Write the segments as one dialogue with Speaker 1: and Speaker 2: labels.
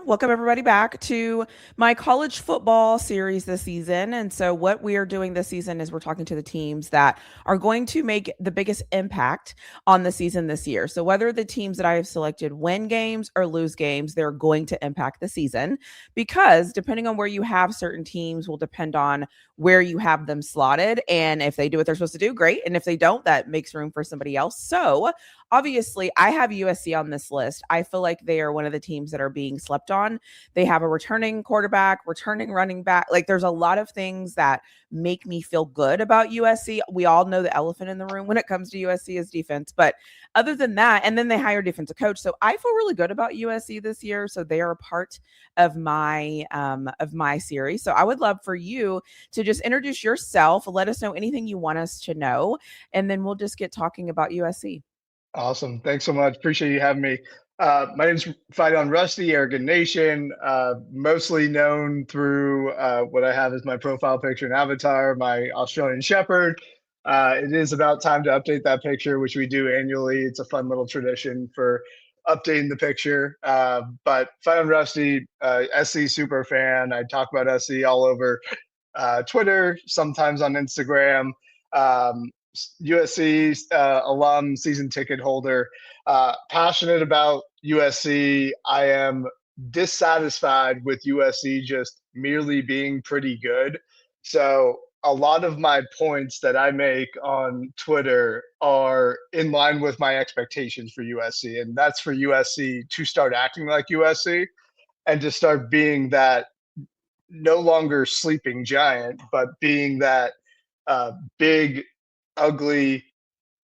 Speaker 1: Welcome everybody back to my college football series this season. And so, what we are doing this season is we're talking to the teams that are going to make the biggest impact on the season this year. So, whether the teams that I have selected win games or lose games, they're going to impact the season because depending on where you have certain teams will depend on where you have them slotted. And if they do what they're supposed to do, great. And if they don't, that makes room for somebody else. So, obviously, I have USC on this list. I feel like they are one of the teams that are being slept on. They have a returning quarterback, returning running back. Like there's a lot of things that make me feel good about USC. We all know the elephant in the room when it comes to USC is defense. But other than that, and then they hire a defensive coach. So I feel really good about USC this year. So they are a part of my series. So I would love for you to just introduce yourself, let us know anything you want us to know, and then we'll just get talking about USC.
Speaker 2: Awesome. Thanks so much. Appreciate you having me. My name's Fight on Rusty, Arguin Nation, mostly known through what I have as my profile picture and avatar, my Australian Shepherd. It is about time to update that picture, which we do annually. It's a fun little tradition for updating the picture. But Fight on Rusty, SC super fan. I talk about SC all over Twitter, sometimes on Instagram. USC alum, season ticket holder, passionate about USC. I am dissatisfied with USC just merely being pretty good. So a lot of my points that I make on Twitter are in line with my expectations for USC, and that's for USC to start acting like USC and to start being that no longer sleeping giant, but being that big ugly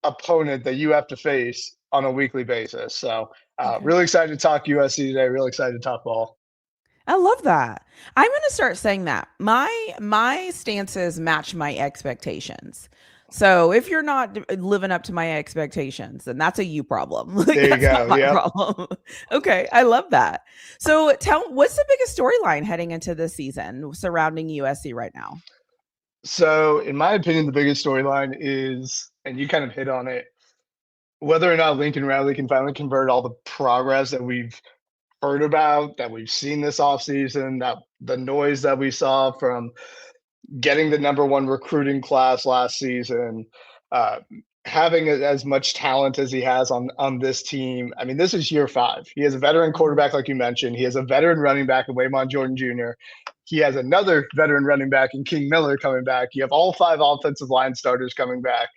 Speaker 2: opponent that you have to face on a weekly basis. So
Speaker 1: Okay.
Speaker 2: really excited to talk USC today. Really excited to talk ball.
Speaker 1: I love that. I'm going to start saying that. My stances match my expectations. So if you're not living up to my expectations, then that's a you problem. Like
Speaker 2: There you
Speaker 1: that's not
Speaker 2: go.
Speaker 1: my
Speaker 2: Yep.
Speaker 1: problem. Okay, I love that. So tell what's the biggest storyline heading into this season surrounding USC right now?
Speaker 2: So in my opinion, the biggest storyline is, and you kind of hit on it, whether or not Lincoln Riley can finally convert all the progress that we've heard about, that we've seen this offseason, that the noise that we saw from getting the number one recruiting class last season, uh, having as much talent as he has on this team. I mean, this is year five. He has a veteran
Speaker 1: Mhm.
Speaker 2: quarterback, like you mentioned. He has a veteran running back in Waymon Jordan Jr. He has another veteran running back in King Miller coming back. You have all five offensive line starters coming back,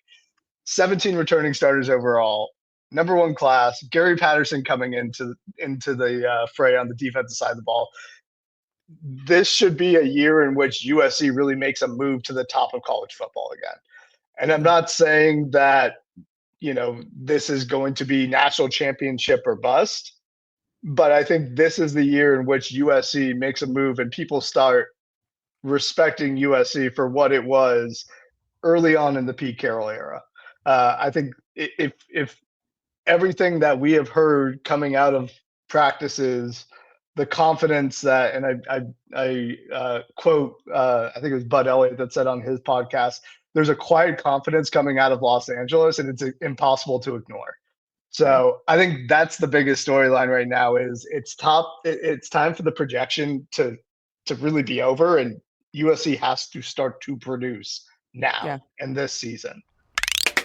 Speaker 2: 17 returning starters overall. Number one class, Gary Patterson coming into the fray on the defensive side of the ball. This should be a year in which USC really makes a move to the top of college football again. And I'm
Speaker 1: Yeah.
Speaker 2: not saying that, this is going to be national championship or bust, but I think this is the year in which USC makes a move and people start respecting USC for what it was early on in the Pete Carroll era. I think if everything that we have heard coming out of practices, the confidence that, and I quote, I think it was Bud Elliott that said on his podcast, there's a quiet confidence coming out of Los Angeles, and it's impossible to ignore.
Speaker 1: Yeah.
Speaker 2: So I think that's the biggest storyline right now. Is it's top. It's time for the projection to really be over, and USC has to start to produce now
Speaker 1: Yeah.
Speaker 2: in this season.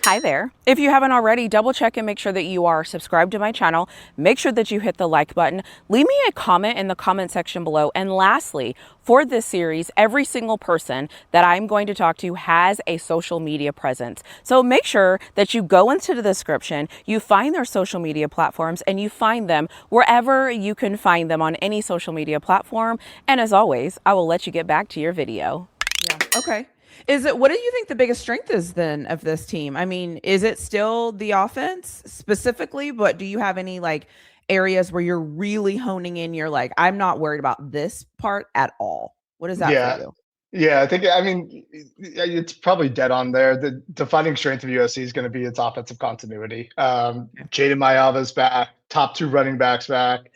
Speaker 1: Hi there. If you haven't already, double check and make sure that you are subscribed to my channel. Make sure that you hit the like button. Leave me a comment in the comment section below. And lastly, for this series, every single person that I'm going to talk to has a social media presence. So make sure that you go into the description, you find their social media platforms, and you find them wherever you can find them on any social media platform. And as always, I will let you get back to your video. Yeah. Okay. Is it what do you think the biggest strength is then of this team? I mean, is it still the offense specifically, but do you have any like areas where you're really honing in, you're like, I'm not worried about this part at all. What is that for
Speaker 2: Yeah,
Speaker 1: you?
Speaker 2: yeah. I mean, it's probably dead on there. The defining strength of USC is going to be its offensive continuity.
Speaker 1: Yeah.
Speaker 2: Jayden Maiava's back, top two running backs back,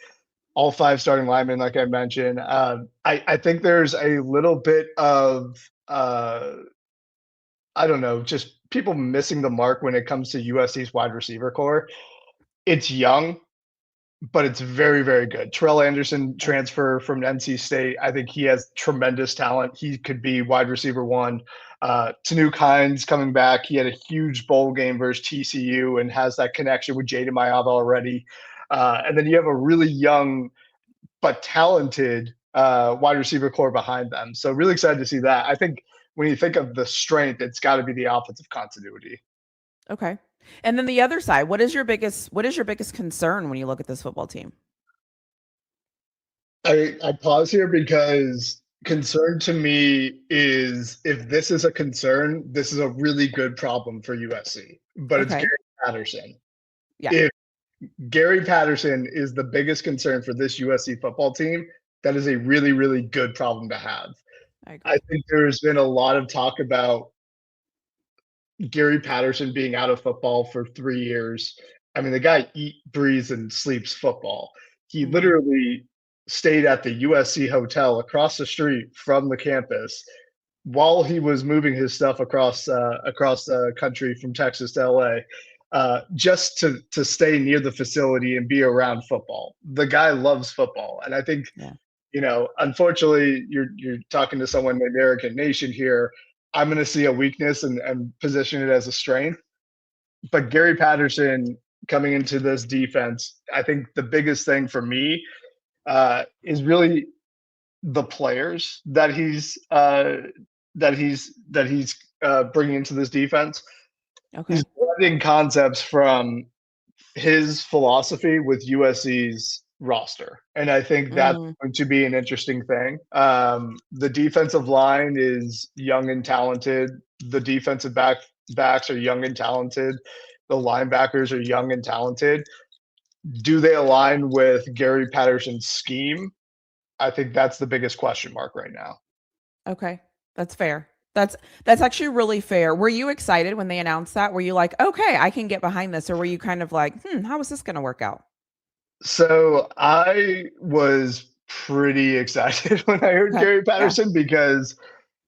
Speaker 2: all five starting linemen, like I mentioned. I think there's a little bit of I don't know, just people missing the mark when it comes to USC's wide receiver core. It's young, but it's very, very good. Terrell Anderson
Speaker 1: Okay.
Speaker 2: transfer from NC State. I think he has tremendous talent. He could be wide receiver one. Tanu Hines coming back. He had a huge bowl game versus TCU and has that connection with Jayden Maiava already. And then you have a really young but talented wide receiver core behind them. So really excited to see that. I think when you think of the strength, it's got to be the offensive continuity.
Speaker 1: Okay. And then the other side, what is your biggest concern when you look at this football team?
Speaker 2: I pause here because concern to me is if this is a concern, this is a really good problem for USC, but it's
Speaker 1: Okay.
Speaker 2: Gary Patterson.
Speaker 1: Yeah,
Speaker 2: If Gary Patterson is the biggest concern for this USC football team, that is a really, really good problem to have.
Speaker 1: I
Speaker 2: I
Speaker 1: agree.
Speaker 2: think there's been a lot of talk about Gary Patterson being out of football for 3 years. I mean, the guy eat, breathes, and sleeps football. He
Speaker 1: Mhm.
Speaker 2: literally stayed at the USC hotel across the street from the campus while he was moving his stuff across the country from Texas to LA, just to stay near the facility and be around football. The guy loves football, and I think
Speaker 1: Yeah.
Speaker 2: unfortunately, you're talking to someone in Arguin Nation here. I'm going to see a weakness and position it as a strength. But Gary Patterson coming into this defense, I think the biggest thing for me is really the players that he's bringing into this defense. He's
Speaker 1: Okay.
Speaker 2: blending concepts from his philosophy with USC's roster. And I think that's
Speaker 1: Mm,
Speaker 2: going to be an interesting thing. The defensive line is young and talented. The defensive backs are young and talented. The linebackers are young and talented. Do they align with Gary Patterson's scheme? I think that's the biggest question mark right now.
Speaker 1: okay. That's fair. That's actually really fair. Were you excited when they announced that? Were you like, "Okay, I can get behind this," or were you kind of like, how is this gonna work out?"
Speaker 2: So I was pretty excited when I heard
Speaker 1: Okay.
Speaker 2: Gary
Speaker 1: Yeah.
Speaker 2: Patterson because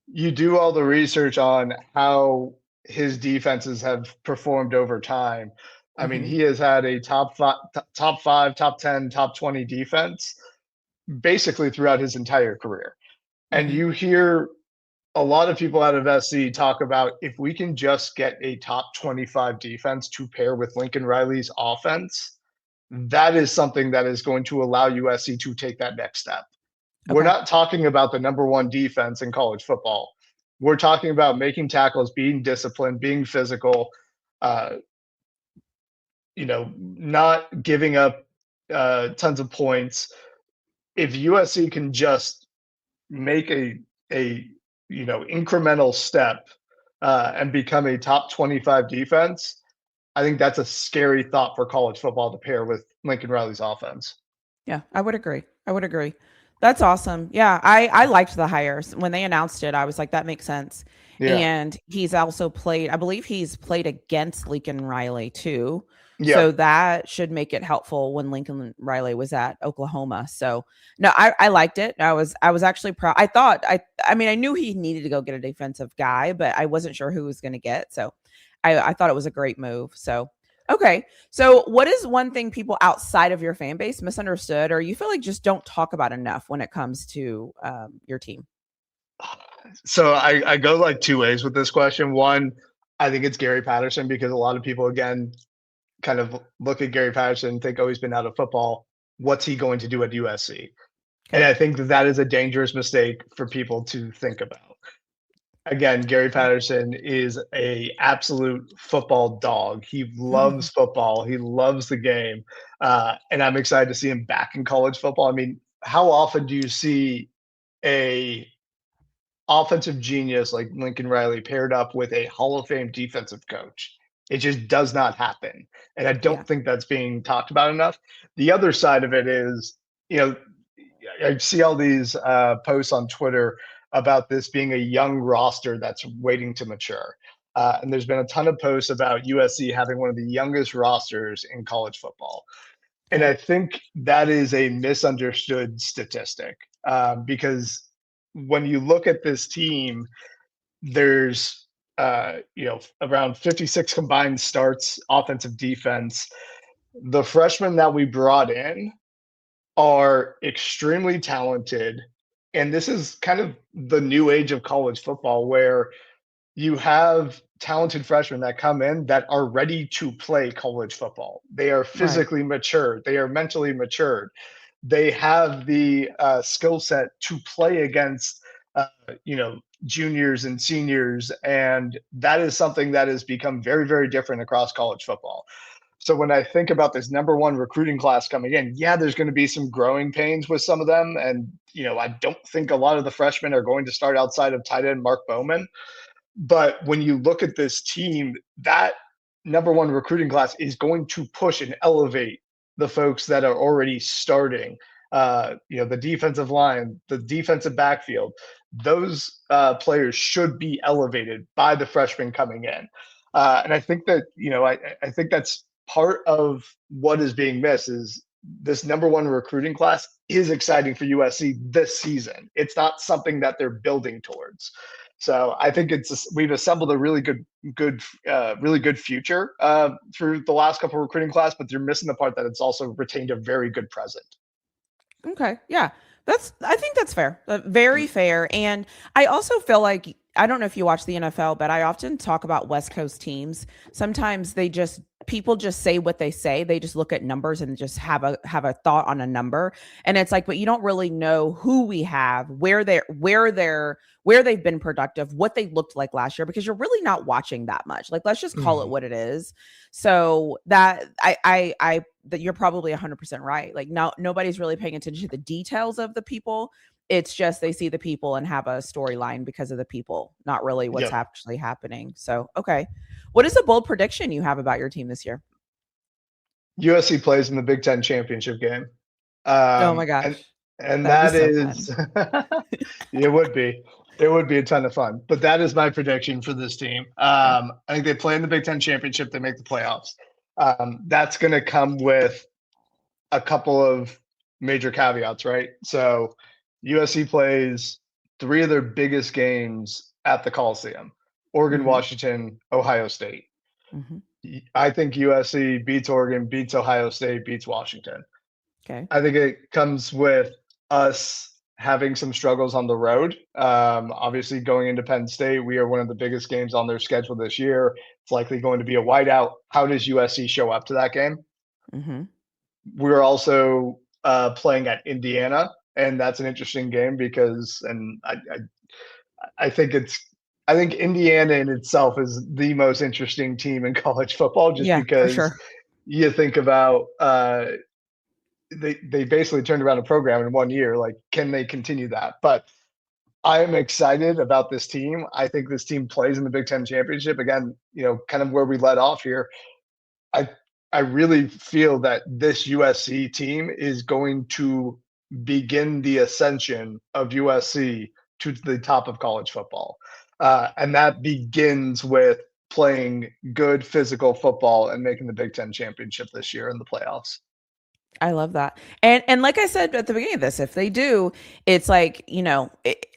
Speaker 2: you do all the research on how his defenses have performed over time. I mean,
Speaker 1: Mhm.
Speaker 2: he has had a top five, top 10, top 20 defense basically throughout his entire career. And
Speaker 1: Mhm.
Speaker 2: you hear a lot of people out of SC talk about if we can just get a top 25 defense to pair with Lincoln Riley's offense, that is something that is going to allow USC to take that next step. We're
Speaker 1: Okay.
Speaker 2: not talking about the number one defense in college football. We're talking about making tackles, being disciplined, being physical, uh, not giving up tons of points. If USC can just make a incremental step and become a top 25 defense, I think that's a scary thought for college football to pair with Lincoln Riley's offense.
Speaker 1: Yeah, I would agree. I would agree. That's awesome. Yeah, I liked the hires. When they announced it, I was like, that makes sense.
Speaker 2: Yeah.
Speaker 1: And he's also played, I believe he's played against Lincoln Riley too. So
Speaker 2: Yep.
Speaker 1: that should make it helpful when Lincoln Riley was at Oklahoma. So no, I liked it. I was actually proud. I mean, I knew he needed to go get a defensive guy, but I wasn't sure who was going to get. So I thought it was a great move. So okay. So, what is one thing people outside of your fan base misunderstood, or you feel like just don't talk about enough when it comes to your team?
Speaker 2: So I go like two ways with this question. One, I think it's Gary Patterson because a lot of people again kind of look at Gary Patterson and think, oh, he's been out of football. What's he going to do at USC? And
Speaker 1: Okay.
Speaker 2: I think that is a dangerous mistake for people to think about. Again, Gary Patterson is a absolute football dog. He loves football. He loves the game, and I'm excited to see him back in college football. I mean, how often do you see a offensive genius like Lincoln Riley paired up with a Hall of Fame defensive coach? It just does not happen, and I
Speaker 1: Yeah.
Speaker 2: don't think that's being talked about enough. The other side of it is, you know, I see all these posts on Twitter about this being a young roster that's waiting to mature. And there's been a ton of posts about USC having one of the youngest rosters in college football. And
Speaker 1: Okay.
Speaker 2: I think that is a misunderstood statistic because when you look at this team, there's around 56 combined starts, offensive defense. the freshmen that we brought in are extremely talented. And this is kind of the new age of college football where you have talented freshmen that come in that are ready to play college football. They are
Speaker 1: Right.
Speaker 2: physically matured, they are mentally matured, they have the skill set to play against, uh, you know, juniors and seniors, and that is something that has become very, very different across college football. So when I think about this number one recruiting class coming in, yeah, there's going to be some growing pains with some of them, and I don't think a lot of the freshmen are going to start outside of tight end Mark Bowman. But when you look at this team, that number one recruiting class is going to push and elevate the folks that are already starting. The defensive line, the defensive backfield, those players should be elevated by the freshmen coming in. And I think that, I think that's part of what is being missed is this number one recruiting class is exciting for USC this season. It's not something that they're building towards. So I think we've assembled a really good future through the last couple of recruiting class, but you're missing the part that it's also retained a very good present.
Speaker 1: Okay. Yeah. I think that's fair. Very fair. And I also feel like, I don't know if you watch the NFL, but I often talk about West Coast teams. Sometimes people just say what they say. They just look at numbers and just have a thought on a number. And it's like, but you don't really know who we have, where they've been productive, what they looked like last year, because you're really not watching that much. Like, let's just call it what it is. So that that you're probably 100% right. Like, now nobody's really paying attention to the details of the people. It's just they see the people and have a storyline because of the people, not really what's
Speaker 2: Yep.
Speaker 1: actually happening. So, okay. What is a bold prediction you have about your team this year?
Speaker 2: USC plays in the Big Ten championship game.
Speaker 1: Oh my
Speaker 2: And
Speaker 1: gosh. That'd be
Speaker 2: that
Speaker 1: so fun.
Speaker 2: is it would be. It would be a ton of fun. But that is my prediction for this team.
Speaker 1: Okay.
Speaker 2: I think they play in the Big Ten championship, they make the playoffs. That's gonna come with a couple of major caveats, right? So USC plays three of their biggest games at the Coliseum: Oregon,
Speaker 1: Mhm.
Speaker 2: Washington, Ohio State.
Speaker 1: Mhm.
Speaker 2: I think USC beats Oregon, beats Ohio State, beats Washington.
Speaker 1: Okay.
Speaker 2: I think it comes with us having some struggles on the road. Obviously, going into Penn State, we are one of the biggest games on their schedule this year. It's likely going to be a whiteout. How does USC show up to that game?
Speaker 1: Mhm.
Speaker 2: We're also playing at Indiana, and that's an interesting game because, and I think I think Indiana in itself is the most interesting team in college football, just
Speaker 1: Yeah, for
Speaker 2: because
Speaker 1: sure.
Speaker 2: you think about they basically turned around a program in 1 year. Like, can they continue that? But I am excited about this team. I think this team plays in the Big Ten championship again. Kind of where we let off here. I I really feel that this USC team is going to begin the ascension of USC to the top of college football, and that begins with playing good physical football and making the Big Ten championship this year in the playoffs.
Speaker 1: I love that. And like I said at the beginning of this, if they do, it's like,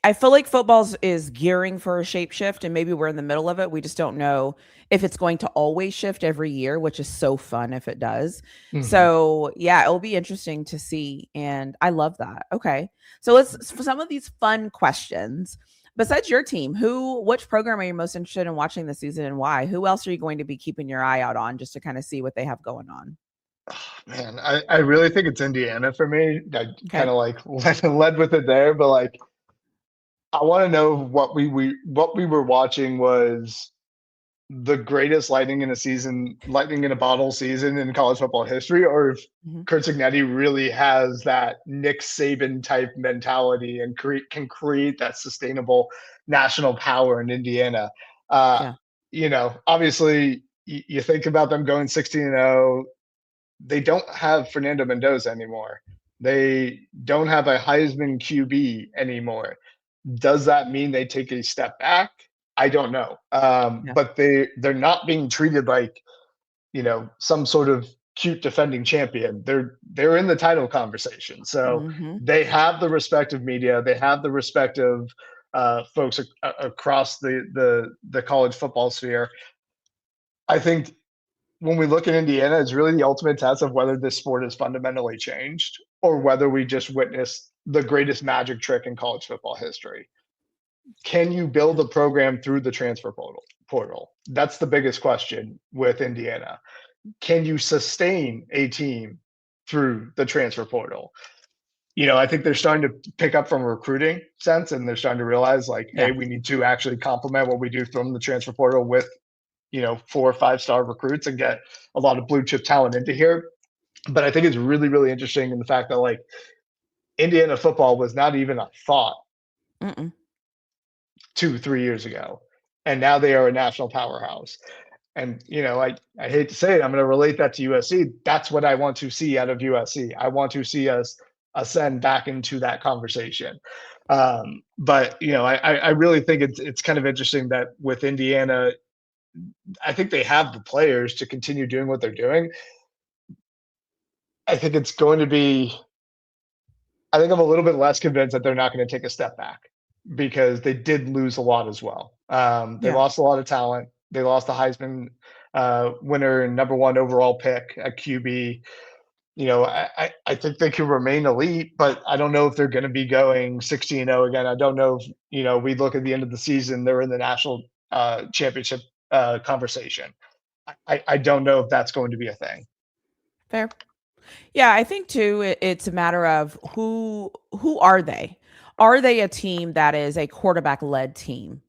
Speaker 1: I feel like football's is gearing for a shape shift, and maybe we're in the middle of it. We just don't know if it's going to always shift every year, which is so fun if it does.
Speaker 2: Mhm.
Speaker 1: So, yeah, it'll be interesting to see, and I love that. Okay. So, let's for some of these fun questions. Besides your team, which program are you most interested in watching this season, and why? Who else are you going to be keeping your eye out on just to kind of see what they have going on?
Speaker 2: Man, I really think it's Indiana for me. I kind
Speaker 1: Okay.
Speaker 2: of like led with it there, but like I want to know what we were watching was the greatest lightning in a bottle season in college football history, or if
Speaker 1: Mhm.
Speaker 2: Kurt Cignetti really has that Nick Saban type mentality and can create that sustainable national power in Indiana. Uh,
Speaker 1: Yeah.
Speaker 2: Obviously, you think about them going 16-0. They don't have Fernando Mendoza anymore. They don't have a Heisman QB anymore. Does that mean they take a step back? I don't know.
Speaker 1: Yeah.
Speaker 2: But they're not being treated like some sort of cute defending champion. They're in the title conversation, so
Speaker 1: Mhm.
Speaker 2: they have the respect of media. They have the respect of folks across the college football sphere. I think when we look at Indiana, it's really the ultimate test of whether this sport has fundamentally changed or whether we just witnessed the greatest magic trick in college football history. Can you build a program through the transfer portal? That's the biggest question with Indiana. Can you sustain a team through the transfer portal? I think they're starting to pick up from a recruiting sense, and they're starting to realize, like,
Speaker 1: Yeah.
Speaker 2: hey, we need to actually complement what we do from the transfer portal with, 4 or 5-star recruits and get a lot of blue chip talent into here. But I think it's really, really interesting in the fact that, like, Indiana football was not even a thought
Speaker 1: Mm-mm.
Speaker 2: 2, 3 years ago, and now they are a national powerhouse. And I hate to say it, I'm going to relate that to USC. That's what I want to see out of USC. I want to see us ascend back into that conversation. But I really think it's kind of interesting that with Indiana, I think they have the players to continue doing what they're doing. I think it's going to be. I think I'm a little bit less convinced that they're not going to take a step back because they did lose a lot as well. They
Speaker 1: Yeah.
Speaker 2: lost a lot of talent. They lost the Heisman winner and number one overall pick at QB. I think they can remain elite, but I don't know if they're going to be going 16-0 again. I don't know if, we look at the end of the season, they're in the national championship conversation. I don't know if that's going to be a thing.
Speaker 1: Fair. Yeah, I think too it's a matter of who are they? Are they a team that is a quarterback led team?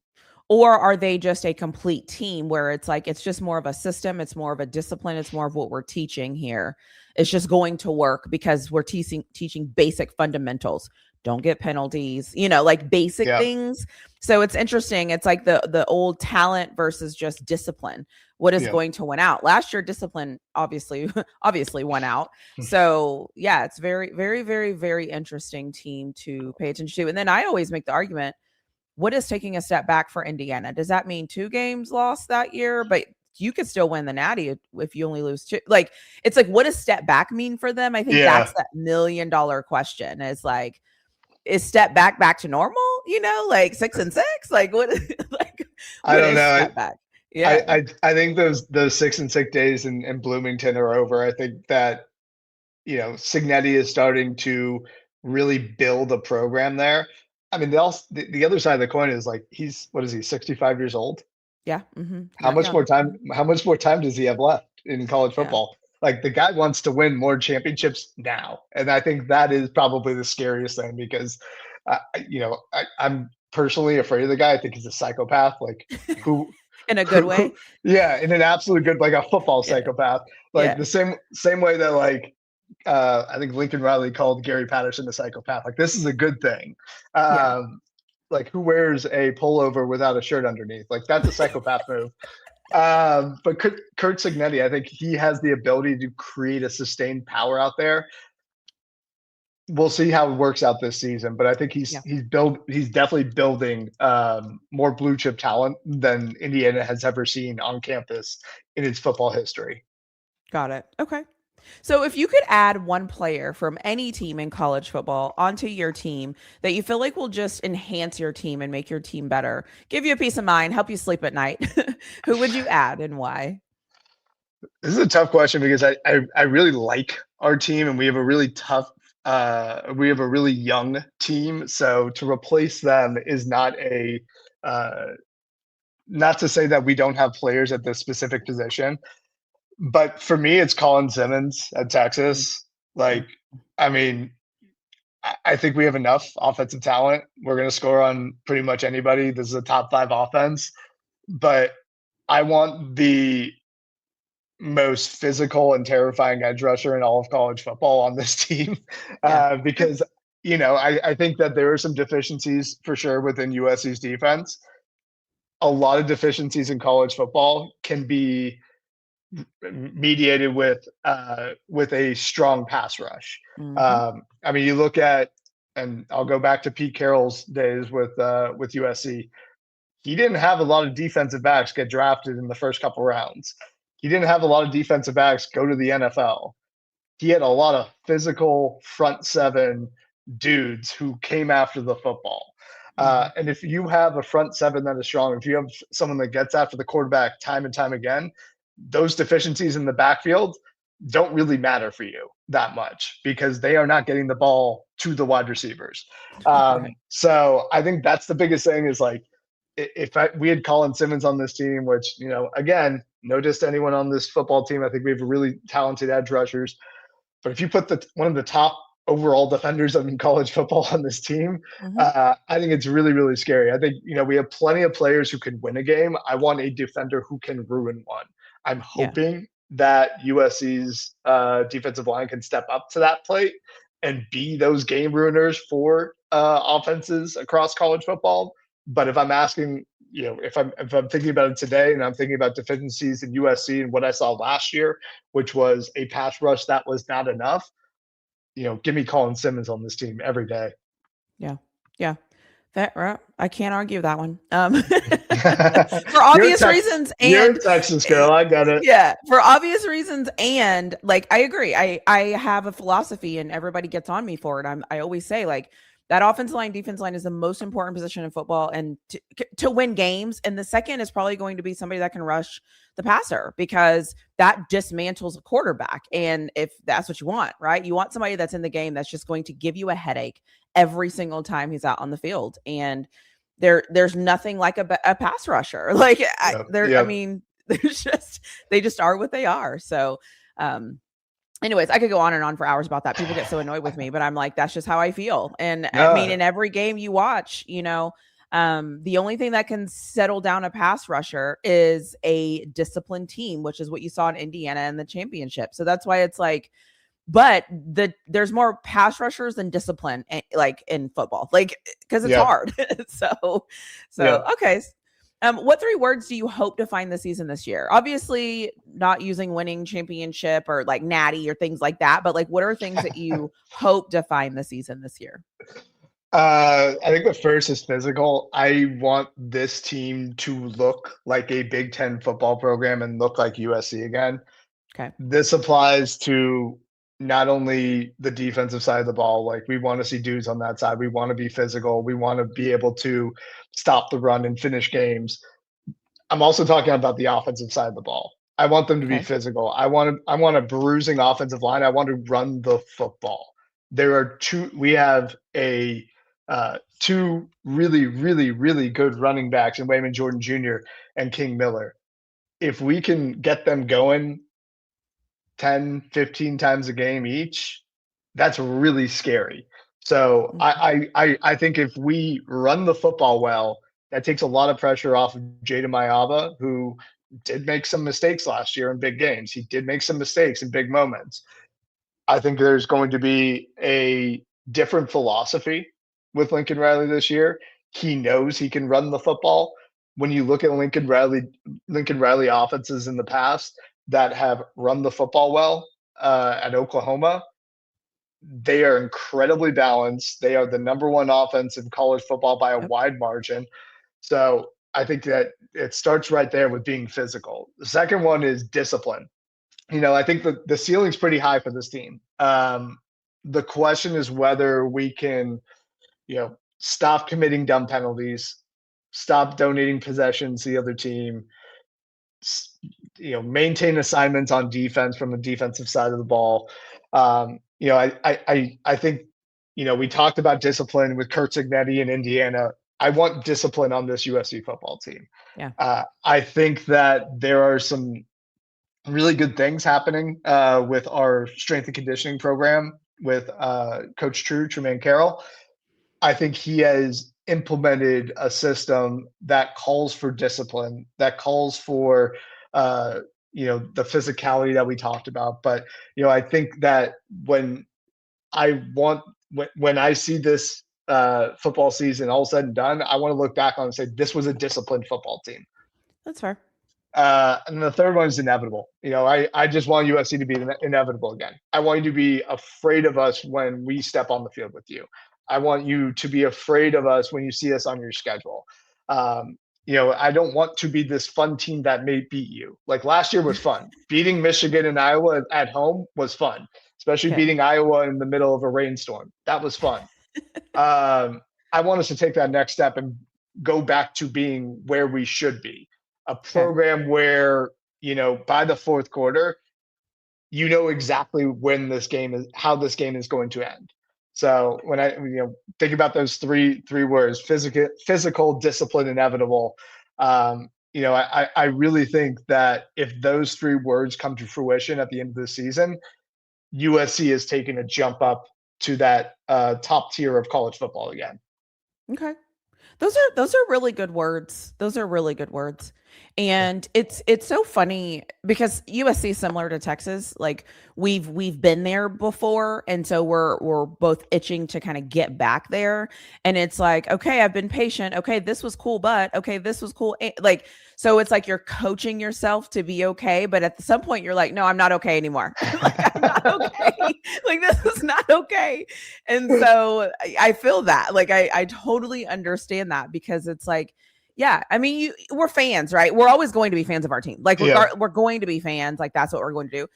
Speaker 1: Or are they just a complete team where it's like it's just more of a system, it's more of a discipline, it's more of what we're teaching here. It's just going to work because we're teaching basic fundamentals. Don't get penalties, like basic
Speaker 2: Yeah.
Speaker 1: things. So it's interesting. It's like the old talent versus just discipline. What is
Speaker 2: Yeah.
Speaker 1: going to win out? Last year, discipline obviously won out. So yeah, it's very, very, very, very interesting team to pay attention to. And then I always make the argument, what is taking a step back for Indiana? Does that mean 2 games lost that year? But you could still win the Natty if you only lose 2. Like, it's like, what does step back mean for them? I think
Speaker 2: Yeah.
Speaker 1: that's that $1 million question is step back to normal, like 6-6? Like, what, like,
Speaker 2: I
Speaker 1: what
Speaker 2: don't
Speaker 1: is
Speaker 2: know.
Speaker 1: step back? Yeah.
Speaker 2: I think those 6 and 6 days in Bloomington are over. I think that Cignetti is starting to really build a program there. I mean, the other side of the coin is, like, he's, what is he, 65 years old?
Speaker 1: Yeah. Mm-hmm.
Speaker 2: How
Speaker 1: Not
Speaker 2: much
Speaker 1: young.
Speaker 2: more time? How much more time does he have left in college
Speaker 1: Yeah.
Speaker 2: football? Like, the guy wants to win more championships now, and I think that is probably the scariest thing because, I'm personally afraid of the guy. I think he's a psychopath. Like, who
Speaker 1: In a good
Speaker 2: who
Speaker 1: way.
Speaker 2: yeah, in an absolute good, like a football
Speaker 1: Yeah.
Speaker 2: psychopath. Like
Speaker 1: Yeah.
Speaker 2: the same way that, like, I think Lincoln Riley called Gary Patterson a psychopath. Like, this is a good thing.
Speaker 1: Yeah.
Speaker 2: Like, who wears a pullover without a shirt underneath? Like, that's a psychopath move. But Kurt Cignetti, I think he has the ability to create a sustained power out there. We'll see how it works out this season, but I think he's
Speaker 1: Yeah.
Speaker 2: he's definitely building more blue chip talent than Indiana has ever seen on campus in its football history.
Speaker 1: Got it. Okay. So if you could add one player from any team in college football onto your team that you feel like will just enhance your team and make your team better, give you a peace of mind, help you sleep at night, who would you add and why?
Speaker 2: This is a tough question because I really like our team and we have a really tough we have a really young team. So to replace them is uh, not to say that we don't have players at this specific position, but for me it's Colin Simmons at
Speaker 1: Mm,
Speaker 2: Texas.
Speaker 1: yeah.
Speaker 2: Like, I mean, I think we have enough offensive talent. We're going to score on pretty much anybody. This is a top 5 offense, but I want the most physical and terrifying edge rusher in all of college football on this team
Speaker 1: Yeah. Okay.
Speaker 2: because I think that there are some deficiencies for sure within USC's defense. A lot of deficiencies in college football can be mediated with a strong pass rush.
Speaker 1: Mm-hmm.
Speaker 2: I mean, you look at, and I'll go back to Pete Carroll's days with USC. He didn't have a lot of defensive backs get drafted in the first couple rounds. He didn't have a lot of defensive backs go to the NFL. He had a lot of physical front seven dudes who came after the football.
Speaker 1: Mm-hmm.
Speaker 2: And if you have a front seven that is strong, if you have someone that gets after the quarterback time and time again, those deficiencies in the backfield don't really matter for you that much because they are not getting the ball to the wide receivers.
Speaker 1: Right.
Speaker 2: So I think that's the biggest thing is like, if we had Colin Simmons on this team, which, again, no diss to anyone on this football team. I think we have really talented edge rushers. But if you put one of the top overall defenders in college football on this team,
Speaker 1: Mm-hmm.
Speaker 2: I think it's really, really scary. I think, we have plenty of players who can win a game. I want a defender who can ruin one. I'm
Speaker 1: Yeah.
Speaker 2: hoping that USC's defensive line can step up to that plate and be those game ruiners for offenses across college football. But if I'm asking, if I'm thinking about it today and I'm thinking about deficiencies in USC and what I saw last year, which was a pass rush that was not enough, give me Colin Simmons on this team every day.
Speaker 1: Yeah. Yeah. I can't argue that one. For
Speaker 2: You're
Speaker 1: obvious reasons, and
Speaker 2: Texas girl. I got it.
Speaker 1: yeah, for obvious reasons, and like I agree. I have a philosophy, and everybody gets on me for it. I always say like that offensive line, defense line is the most important position in football, and to win games. And the second is probably going to be somebody that can rush the passer because that dismantles a quarterback. And if that's what you want, right? You want somebody that's in the game that's just going to give you a headache every single time he's out on the field. And there's nothing like a pass rusher. Like I mean, they just are what they are. So, anyways, I could go on and on for hours about that. People get so annoyed with me, but I'm like, that's just how I feel. And I mean, in every game you watch, the only thing that can settle down a pass rusher is a disciplined team, which is what you saw in Indiana in the championship. So that's why it's like, but there's more pass rushers than discipline, like in football, like because it's hard. so okay. What 3 words do you hope to find this season this year? Obviously, not using winning championship or like natty or things like that, but like, what are things that you hope to find the season this year?
Speaker 2: I think the first is physical. I want this team to look like a Big Ten football program and look like USC again.
Speaker 1: Okay.
Speaker 2: This applies to not only the defensive side of the ball. Like we want to see dudes on that side. We want to be physical. We want to be able to stop the run and finish games. I'm also talking about the offensive side of the ball. I want them to be physical. I want a bruising offensive line. I want to run the football. We have two really, really, really good running backs in Wayman Jordan Jr. and King Miller. If we can get them going 10, 15 times a game each, that's really scary. So I think if we run the football well, that takes a lot of pressure off of Jayden Maiava, who did make some mistakes last year in big games. He did make some mistakes in big moments. I think there's going to be a different philosophy with Lincoln Riley this year. He knows he can run the football. When you look at Lincoln Riley offenses in the past that have run the football well at Oklahoma, they are incredibly balanced. They are the number 1 offense in college football by a wide margin. So I think that it starts right there with being physical. The second one is discipline. I think the ceiling's pretty high for this team. The question is whether we can, stop committing dumb penalties, stop donating possessions to the other team, maintain assignments on defense from the defensive side of the ball. I think, we talked about discipline with Kurt Cignetti in Indiana. I want discipline on this USC football team.
Speaker 1: Yeah.
Speaker 2: I think that there are some really good things happening with our strength and conditioning program with Coach Tremaine Carroll. I think he has implemented a system that calls for discipline, that calls for the physicality that we talked about. But I think that when I see this football season all said and done, I want to look back on and say this was a disciplined football team.
Speaker 1: That's fair.
Speaker 2: And the third one is inevitable. I just want USC to be inevitable again. I want you to be afraid of us when we step on the field with you. I want you to be afraid of us when you see us on your schedule. I don't want to be this fun team that may beat you. Like last year was fun. Beating Michigan and Iowa at home was fun, especially beating Iowa in the middle of a rainstorm. That was fun. I want us to take that next step and go back to being where we should be. A program where, by the fourth quarter, exactly how this game is going to end. So when I think about those three words, physical, discipline, inevitable. I really think that if those three words come to fruition at the end of the season, USC is taking a jump up to that top tier of college football again.
Speaker 1: Okay. Those are really good words. Those are really good words. And it's so funny because USC is similar to Texas. Like we've been there before, and so we're both itching to kind of get back there. And it's like, okay, I've been patient. Okay, this was cool, but okay, this was cool. Like so, it's like you're coaching yourself to be okay, but at some point you're like, no, I'm not okay anymore. Like I'm not okay. Like this is not okay. And so I feel that. Like I totally understand that because it's like, yeah, I mean, we're fans, right? We're always going to be fans of our team. Like we're going to be fans. Like that's what we're going to do.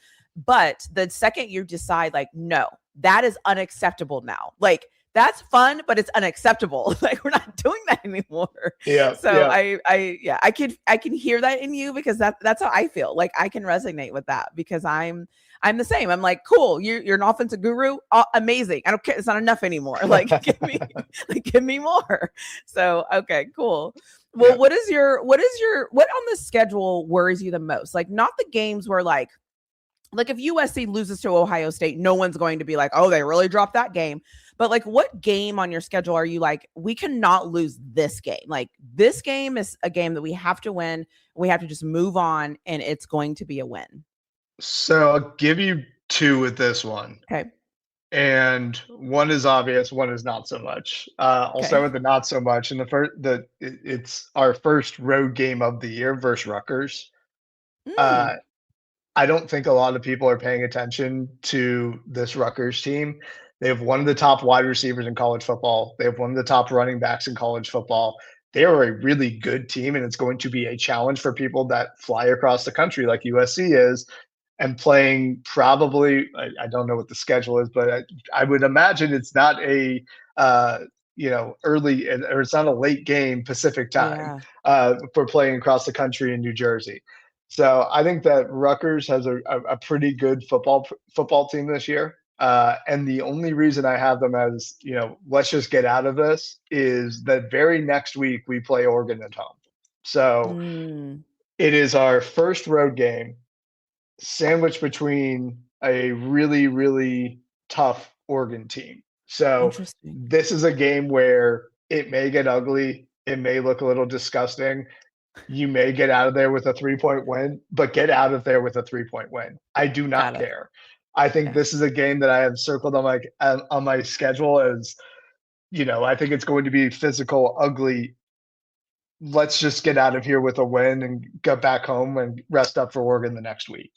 Speaker 1: But the second you decide, like, no, that is unacceptable now. Like that's fun, but it's unacceptable. Like we're not doing that anymore.
Speaker 2: Yeah.
Speaker 1: So I can hear that in you because that's how I feel. Like I can resonate with that because I'm the same. I'm like, cool. You're an offensive guru. Amazing. I don't care. It's not enough anymore. Like give me more. So, okay, cool. Well, what on the schedule worries you the most? Like not the games where like if USC loses to Ohio State, no one's going to be like, oh, they really dropped that game. But like what game on your schedule are you like, we cannot lose this game? Like this game is a game that we have to win. We have to just move on and it's going to be a win.
Speaker 2: So I'll give you two with this one.
Speaker 1: Okay.
Speaker 2: And one is obvious, one is not so much. I'll start with the not so much. And it's our first road game of the year versus Rutgers. I don't think a lot of people are paying attention to this Rutgers team. They have one of the top wide receivers in college football. They have one of the top running backs in college football. They are a really good team, and it's going to be a challenge for people that fly across the country like USC is and playing probably, I don't know what the schedule is, but I would imagine it's not a early or it's not a late game Pacific time for playing across the country in New Jersey. So I think that Rutgers has a pretty good football team this year. And the only reason I have them as, let's just get out of this is that very next week we play Oregon at home. So it is our first road game sandwiched between a really, really tough Oregon team. So this is a game where it may get ugly. It may look a little disgusting. You may get out of there with a 3-point win, but get out of there with a 3-point win. I do not care. I think this is a game that I have circled on my schedule as, I think it's going to be physical, ugly. Let's just get out of here with a win and get back home and rest up for Oregon the next week.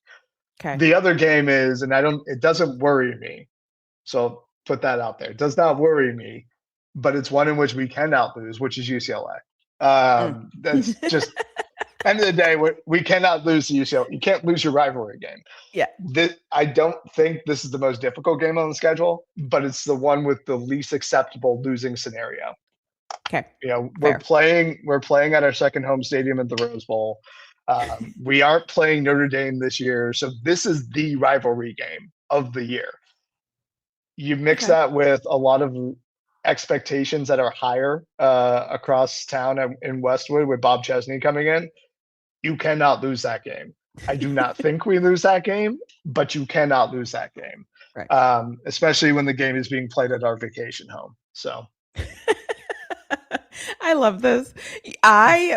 Speaker 2: Okay. The other game is, it doesn't worry me. So I'll put that out there. It does not worry me, but it's one in which we cannot lose, which is UCLA. That's just end of the day, we cannot lose to UCLA. You can't lose your rivalry game.
Speaker 1: Yeah.
Speaker 2: I don't think this is the most difficult game on the schedule, but it's the one with the least acceptable losing scenario.
Speaker 1: Okay.
Speaker 2: We're playing at our second home stadium at the Rose Bowl. We aren't playing Notre Dame this year, so this is the rivalry game of the year. You mix that with a lot of expectations that are higher across town in Westwood with Bob Chesney coming in. You cannot lose that game. I do not think we lose that game, but you cannot lose that game, right. Especially when the game is being played at our vacation home. So.
Speaker 1: I love this.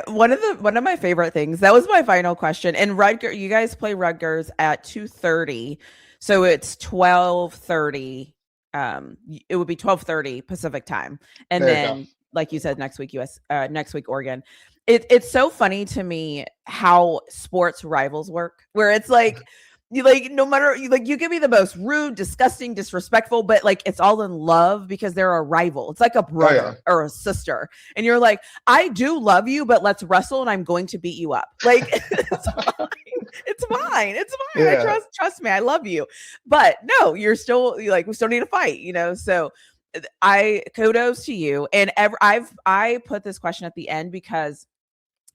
Speaker 1: One of my favorite things, that was my final question. And Rutgers, you guys play Rutgers at 2:30. So it's 12:30. It would be 12:30 Pacific time. And then, like you said, next week Oregon. It's so funny to me how sports rivals work, where it's like, no matter you can be the most rude, disgusting, disrespectful, but like it's all in love because they're a rival. It's like a brother or a sister, and you're like, I do love you, but let's wrestle, and I'm going to beat you up. Like it's fine. It's fine. Yeah. Trust me, I love you, but no, you're still we still need to fight. So I kudos to you, and I put this question at the end because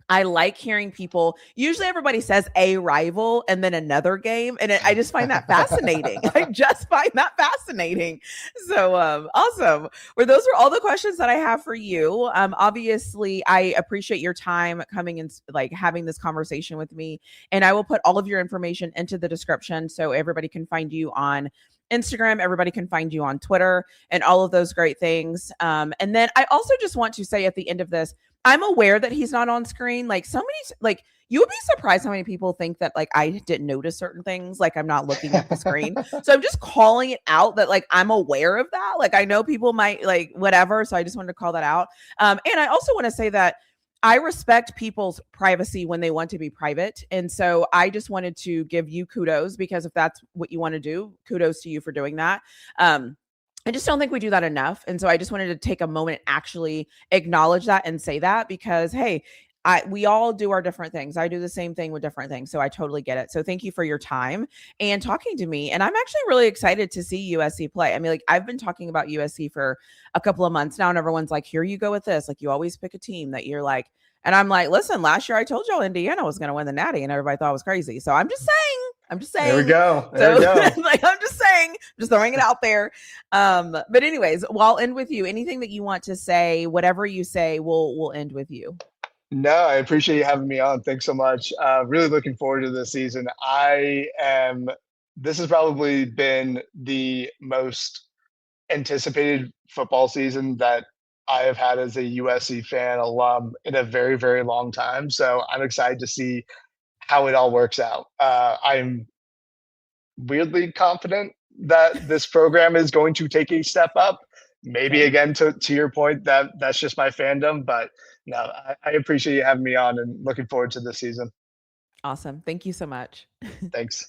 Speaker 1: I like hearing people. Usually, everybody says a rival and then another game, and I just find that fascinating. I just find that fascinating. So awesome. Well, those are all the questions that I have for you. Obviously, I appreciate your time coming and like having this conversation with me, and I will put all of your information into the description so everybody can find you on Instagram. Everybody can find you on Twitter and all of those great things. And then I also just want to say at the end of this, I'm aware that he's not on screen. Like so many, like you would be surprised how many people think that like I didn't notice certain things, like I'm not looking at the screen. So I'm just calling it out that like I'm aware of that. Like I know people might like whatever, so I just wanted to call that out. And I also want to say that I respect people's privacy when they want to be private. And so I just wanted to give you kudos because if that's what you want to do, kudos to you for doing that. I just don't think we do that enough. And so I just wanted to take a moment and actually acknowledge that and say that because, hey, we all do our different things. I do the same thing with different things. So I totally get it. So thank you for your time and talking to me. And I'm actually really excited to see USC play. I mean, like I've been talking about USC for a couple of months now and everyone's like, here you go with this. Like you always pick a team that you're like, and I'm like, listen, last year I told y'all Indiana was going to win the Natty and everybody thought it was crazy. So I'm just saying.
Speaker 2: There we go. There we go.
Speaker 1: Like I'm just saying, just throwing it out there. But anyways, well, I'll end with you. Anything that you want to say, whatever you say, we'll end with you.
Speaker 2: No, I appreciate you having me on. Thanks so much. Really looking forward to this season. This has probably been the most anticipated football season that I have had as a USC fan alum in a very, very long time. So I'm excited to see how it all works out. I'm weirdly confident that this program is going to take a step up. Maybe again, to your point, that's just my fandom, but no, I appreciate you having me on and looking forward to this season.
Speaker 1: Awesome. Thank you so much.
Speaker 2: Thanks.